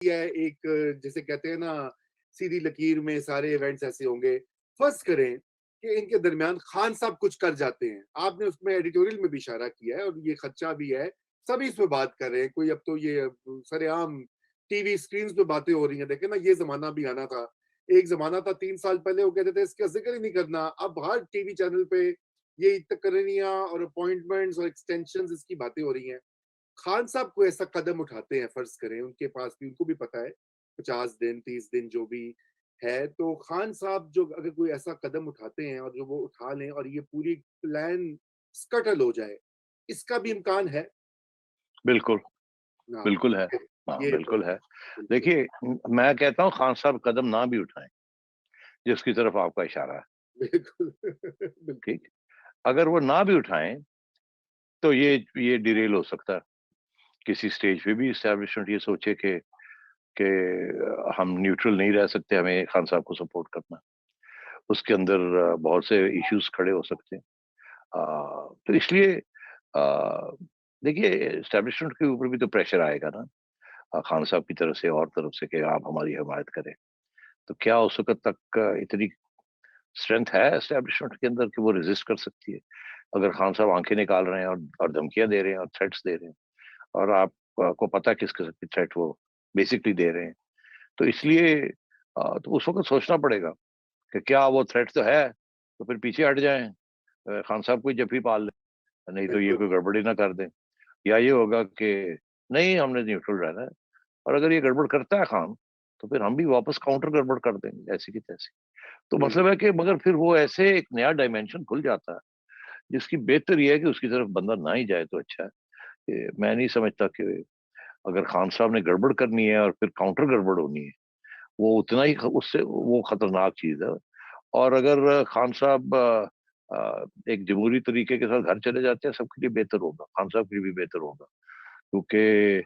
है एक जिसे कहते हैं ना सीधी लकीर में सारे इवेंट्स ऐसे होंगे। फर्ज़ करें कि इनके दरमियान खान साहब कुछ कर जाते हैं। आपने उसमें एडिटोरियल में भी इशारा किया है और ये खदशा भी है। सभी इस पे बात कर रहे हैं। कोई अब तो ये सरेआम टीवी स्क्रीन्स पे बातें हो रही हैं। देखें ना ये ज़माना भी आना था। एक ज़माना था 3 साल पहले वो कहते थे इसका ज़िक्र ही नहीं करना। अब हर टीवी चैनल पे ये तकरीरियाँ और अपॉइंटमेंट्स और एक्सटेंशन्स इसकी बातें हो रही हैं। खान साहब कोई ऐसा कदम उठाते हैं फ़र्ज़ करें, उनके पास भी उनको भी पता है 50 दिन, 30 दिन जो भी है, तो खान साहब जो अगर कोई ऐसा कदम उठाते हैं और जो वो उठा लें और ये पूरी प्लान स्कटल हो जाए, इसका भी इम्कान है? बिल्कुल, हाँ, बिल्कुल है। फिर हाँ, ये बिल्कुल है। बिल्कुल, देखिए मैं कहता हूँ खान साहब कदम ना भी उठाएँ, जिसकी तरफ आपका इशारा है, बिल्कुल, बिल्कुल, ठीक? अगर वो ना भी उठाएँ, तो ये डिरेल हो सकता है। किसी स्टेज पे भी एस्टेब्लिशमेंट ये सोचे कि हम न्यूट्रल नहीं रह सकते, हमें खान साहब को सपोर्ट करना है। उसके अंदर बहुत से इश्यूज़ खड़े हो सकते हैं। तो इसलिए देखिए एस्टेब्लिशमेंट के ऊपर भी तो प्रेशर आएगा ना खान साहब की तरफ से और तरफ से कि आप हमारी हिमायत करें। तो क्या उस वक़्त तक इतनी स्ट्रेंथ है एस्टेब्लिशमेंट के अंदर कि वो रेज़िस्ट कर सकती है? अगर खान साहब आँखें निकाल रहे हैं और धमकियाँ दे रहे हैं और थ्रेट्स दे रहे हैं और आप को पता है किस किस्म की थ्रेट वो बेसिकली दे रहे हैं। तो इसलिए तो उस वक़्त सोचना पड़ेगा कि क्या वो थ्रेट तो है, तो फिर पीछे हट जाएँ। खान साहब को ही जप्फी पाल लें, नहीं तो ये बिल्कुल, कोई गड़बड़ी ना कर दें। या ये होगा कि नहीं हमने न्यूट्रल रहना है और अगर ये गड़बड़ करता है खान, तो फिर हम भी वापस काउंटर गड़बड़ कर देंगे ऐसी की तैसी। तो हुँ, मतलब है कि मगर फिर वो ऐसे एक नया डायमेंशन खुल जाता है, जिसकी बेहतर ये है कि उसकी तरफ बंदा ना ही जाए तो अच्छा है। मैं नहीं समझता कि अगर खान साहब ने गड़बड़ करनी है और फिर काउंटर गड़बड़ होनी है, वो उतना ही उससे वो खतरनाक चीज़ है। और अगर खान साहब एक जमहूरी तरीके के साथ घर चले जाते हैं, सबके लिए बेहतर होगा, खान साहब के लिए भी बेहतर होगा। क्योंकि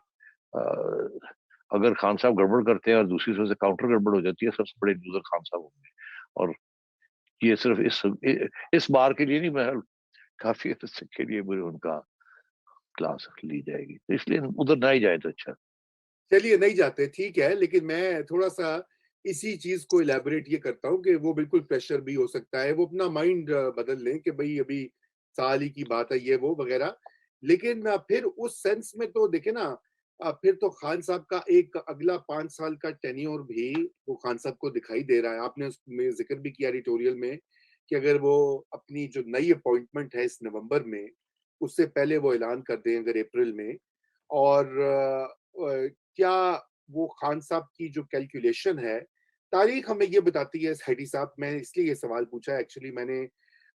अगर खान साहब गड़बड़ करते हैं और दूसरी तरफ से काउंटर गड़बड़ हो जाती है, सबसे बड़े लूज़र खान साहब होंगे। और ये सिर्फ़ इस बार के लिए नहीं, बहरहाल काफ़ी अरसे के लिए भी उनका क्लास ली जाएगी। तो इसलिए उधर ना ही जाए तो अच्छा है। चलिए नहीं जाते ठीक है, लेकिन मैं थोड़ा-सा इसी चीज़ को इलैबोरेट ये करता हूँ कि वो बिल्कुल प्रेशर भी हो सकता है, वो अपना माइंड बदल लें कि भई अभी साल ही की बात है ये वो वगैरह। लेकिन फिर उस सेंस में तो देखिए ना फिर तो खान साहब का एक अगला 5 साल का टेन्योर भी वो खान साहब को दिखाई दे रहा है। आपने उसमें ज़िक्र भी किया एडिटोरियल में कि अगर वो अपनी जो नई अपॉइंटमेंट है इस नवंबर में, उससे पहले वो ऐलान कर दें अगर अप्रैल में और क्या वो खान साहब की जो कैलकुलेशन है, तारीख हमें ये बताती है हेडी साहब, मैंने इसलिए ये सवाल पूछा एक्चुअली मैंने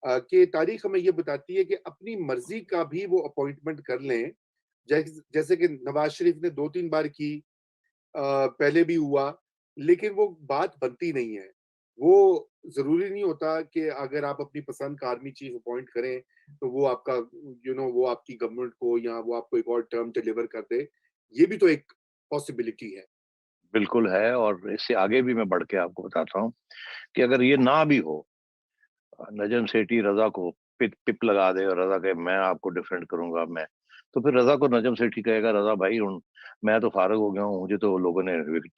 कि तारीख हमें ये बताती है कि अपनी मर्ज़ी का भी वो अपॉइंटमेंट कर लें, जैसे कि नवाज़ शरीफ ने 2-3 बार की पहले भी हुआ, लेकिन वो बात बनती नहीं है। वो ज़रूरी नहीं होता कि अगर आप अपनी पसंद का आर्मी चीफ अपॉइंट करें, तो वो आपका वो आपकी गवर्नमेंट को या वो आपको एक और टर्म डिलीवर कर दे। ये भी तो एक पॉसिबिलिटी है। बिल्कुल है और इससे आगे भी मैं बढ़ के आपको बताता हूँ कि अगर ये ना भी हो, नजम सेठी रज़ा को पिप लगा दे और रज़ा कहे मैं आपको डिफेंड करूँगा मैं, तो फिर रज़ा को नजम सेठी कहेगा रज़ा भाई हुन मैं तो फारिग हो गया हूँ, मुझे तो लोगों ने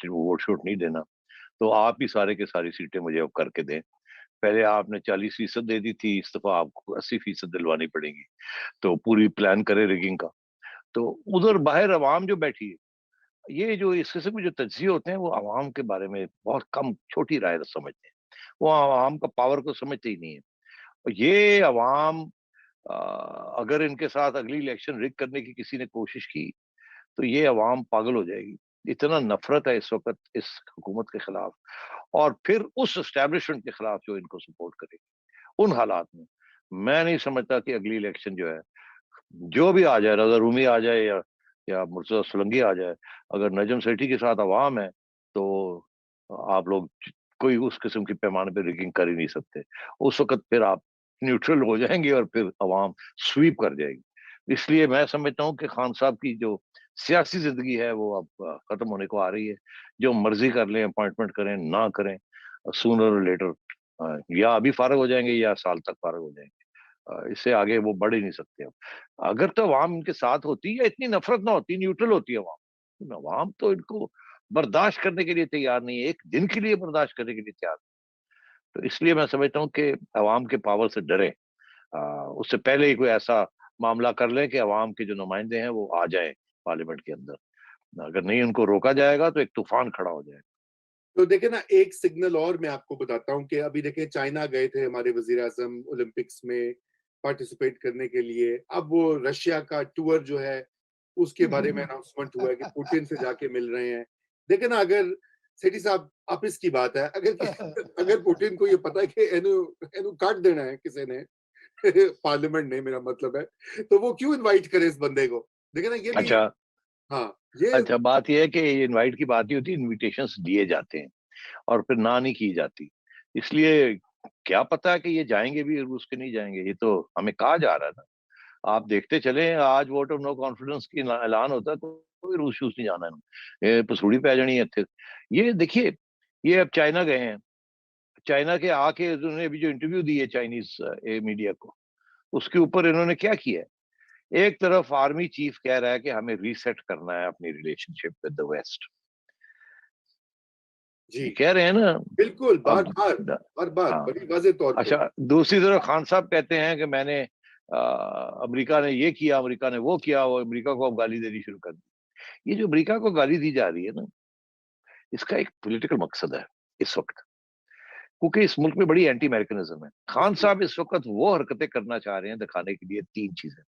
वोट शोट नहीं देना, तो आप ही सारे के सारी सीटें मुझे अब करके दें। पहले आपने 40% दे दी थी, इस दफ़ा आपको 80% दिलवानी पड़ेगी। तो पूरी प्लान करे रिगिंग का। तो उधर बाहर अवाम जो बैठी है, ये जो इस किस्म के जो तज्ज़िये होते हैं, वो अवाम के बारे में बहुत कम छोटी राय समझते हैं। वो अवाम का पावर को समझते ही नहीं है। और ये अवाम अ, अगर इनके साथ अगली इलेक्शन रिग करने की किसी ने कोशिश की, तो ये अवाम पागल हो जाएगी। इतना नफ़रत है इस वक़्त इस हुकूमत के खिलाफ और फिर उस एस्टेब्लिशमेंट के खिलाफ जो इनको सपोर्ट करेगी। उन हालात में, मैं नहीं समझता कि अगली इलेक्शन जो है जो भी आ जाए, रज़ा रूमी आ जाए या मुर्तज़ा सोलंकी आ जाए, अगर नजम सेठी के साथ अवाम है, तो आप लोग कोई उस किस्म की पैमाने पे रिगिंग कर ही नहीं सकते। उस वक़्त फिर आप न्यूट्रल हो जाएँगे और फिर अवाम स्वीप कर जाएगी। इसलिए मैं समझता हूँ कि खान साहब की जो सियासी ज़िंदगी है, वो अब खत्म होने को आ रही है। जो मर्ज़ी कर लें, अपॉइंटमेंट करें, ना करें, सूनर और लेटर या अभी फ़ारिग हो जाएँगे या साल तक फ़ारिग हो जाएँगे। इससे आगे वो बढ़ ही नहीं सकते अब। अगर तो अवाम इनके साथ होती या इतनी नफ़रत ना होती, न्यूट्रल होती अवाम। अवाम तो इनको बर्दाश्त करने के लिए तैयार नहीं है, एक दिन के लिए बर्दाश्त करने के लिए तैयार नहीं। तो इसलिए मैं समझता हूँ कि अवाम के पावर से डरे, उससे पहले ही कोई ऐसा मामला कर लें कि अवाम के जो नुमाइंदे हैं वो आ जाएं पार्लियामेंट के अंदर। अगर नहीं उनको रोका जाएगा तो एक तूफान खड़ा हो जाएगा। तो देखिए ना, एक सिग्नल और मैं आपको बताता हूँ कि अभी देखिए चाइना गए थे हमारे वज़ीर आज़म ओलंपिक्स में पार्टिसिपेट करने के लिए। अब वो रशिया का टूर जो है, उसके बारे में अनाउंसमेंट हुआ है कि पुतिन से जाके मिल रहे हैं। देखिए ना, अगर सेठी साहब ऑफिस की बात है, अगर अगर पुतिन को ये पता है कि इन्हू इन्हू काट देना है किसी ने पार्लियामेंट ने, मेरा मतलब है, तो वो क्यों इनवाइट करे इस बंदे को? देखिए ना, ये भी अच्छा, हाँ, ये अच्छा, बात यह है कि इनवाइट की बात ही होती है, इनविटेशंस दिए जाते हैं और फिर ना नहीं की जाती। इसलिए क्या पता है कि ये जाएंगे भी रूस के नहीं जाएंगे, ये तो हमें कहा जा रहा है ना। आप देखते चले, आज वोट ऑफ नो कॉन्फिडेंस की ऐलान होता है तो कोई रूस शूस नहीं जाना है, ये पसूड़ी पै जानी है इत्थे। ये देखिए, ये अब चाइना गए हैं, चाइना के आके उन्होंने अभी जो इंटरव्यू दी है चाइनीज मीडिया को, उसके ऊपर इन्होंने क्या किया है। एक तरफ आर्मी चीफ कह रहा है कि हमें रीसेट करना है अपनी रिलेशनशिप विद द वेस्ट, जी, ये कह रहे हैं ना। बिल्कुल, अब बार-बार, बार-बार, हाँ, बड़ी वाज़ेह तौर पे। अच्छा, दूसरी तरफ खान साहब कहते हैं कि मैंने अमेरिका ने ये किया, अमेरिका ने वो किया, वो अमेरिका को अब गाली देनी शुरू कर दी। ये जो अमेरिका को गाली दी जा रही है ना, इसका एक पॉलिटिकल मकसद है इस वक्त, क्योंकि इस मुल्क में बड़ी एंटी अमेरिकनिज्म है। खान जी, साहब इस वक्त वो हरकतें करना चाह रहे हैं दिखाने के लिए तीन चीजें।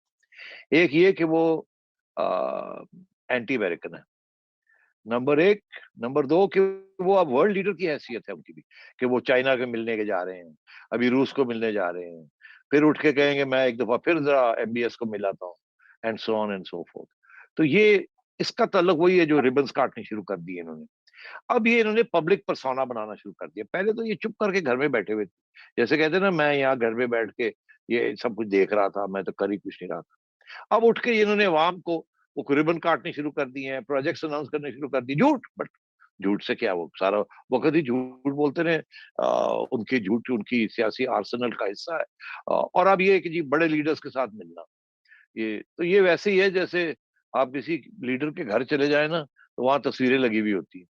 एक ये कि वो एंटी अमेरिकन है, नंबर एक। नंबर दो कि वो अब वर्ल्ड लीडर की हैसियत है उनकी भी, कि वो चाइना के मिलने के जा रहे हैं, अभी रूस को मिलने जा रहे हैं, फिर उठ के कहेंगे मैं एक दफा फिर जरा एमबीएस को मिलाता हूँ, and so on and so fourth. तो ये, इसका ताल्लुक वही है जो रिबन्स काटने शुरू कर दिए इन्होंने। अब ये इन्होंने पब्लिक परसोना बनाना शुरू कर दिया। पहले तो ये चुप करके घर में बैठे हुए थे, जैसे कहते हैं ना, मैं यहाँ घर में बैठ के ये सब कुछ देख रहा था, मैं तो कर ही कुछ नहीं रहा था। अब उठ के इन्होंने अवाम को वो रिबन काटने शुरू कर दिए हैं, प्रोजेक्ट्स अनाउंस करने शुरू कर दिए। झूठ, बट झूठ से क्या, वो सारा वक्त ही झूठ बोलते रहे। उनकी झूठ उनकी सियासी आर्सेनल का हिस्सा है। और अब ये कि जी बड़े लीडर्स के साथ मिलना, ये तो ये वैसे ही है जैसे आप किसी लीडर के घर चले जाए ना, तो वहां तस्वीरें लगी हुई होती है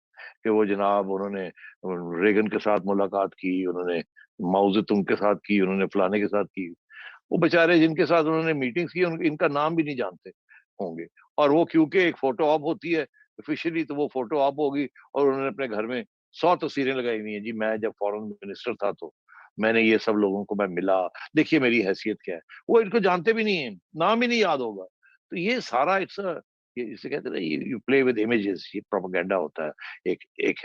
कि वो जनाब उन्होंने रेगन के साथ मुलाकात की, उन्होंने माओ जेतुंग के साथ की, उन्होंने फलाने के साथ की। वो बेचारे जिनके साथ उन्होंने मीटिंग्स की इनका नाम भी नहीं जानते होंगे। और वो क्योंकि एक फोटो ऑप होती है ऑफिशियली, तो वो फोटो ऑप होगी और उन्होंने अपने घर में 100 तस्वीरें लगाई हुई हैं, जी मैं जब फॉरेन मिनिस्टर था तो मैंने ये सब लोगों को मैं मिला, देखिए मेरी हैसियत क्या है। वो इनको जानते भी नहीं है, नाम ही नहीं याद होगा। तो ये सारा इट्स ये इसे कहते हैं ना, यू प्ले विद इमेजेस, ये प्रोपेगेंडा होता है। एक एक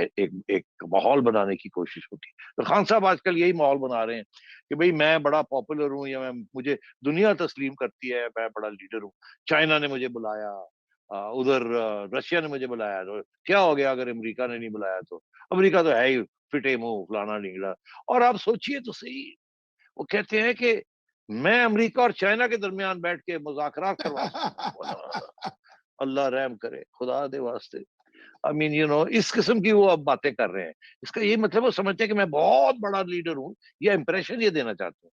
एक माहौल बनाने की कोशिश होती है। तो खान साहब आजकल यही माहौल बना रहे हैं कि भाई मैं बड़ा पॉपुलर हूँ, या मैं, मुझे दुनिया तस्लीम करती है, मैं बड़ा लीडर हूँ। चाइना ने मुझे बुलाया, उधर रशिया ने मुझे बुलाया, तो क्या हो गया अगर अमेरिका ने नहीं बुलाया तो? अमेरिका तो है ही फिटे मुंह, फलाना ढींगड़ा। और आप सोचिए तो सही, वो कहते हैं कि मैं अमेरिका और चाइना के दरमियान बैठ के मुज़ाकरात करवा सकता हूँ। अल्लाह रहम करे, खुदा दे वास्ते। आई मीन इस किस्म की वो अब बातें कर रहे हैं। इसका ये मतलब वो समझते हैं कि मैं बहुत बड़ा लीडर हूँ, या इंप्रेशन ये देना चाहते हैं।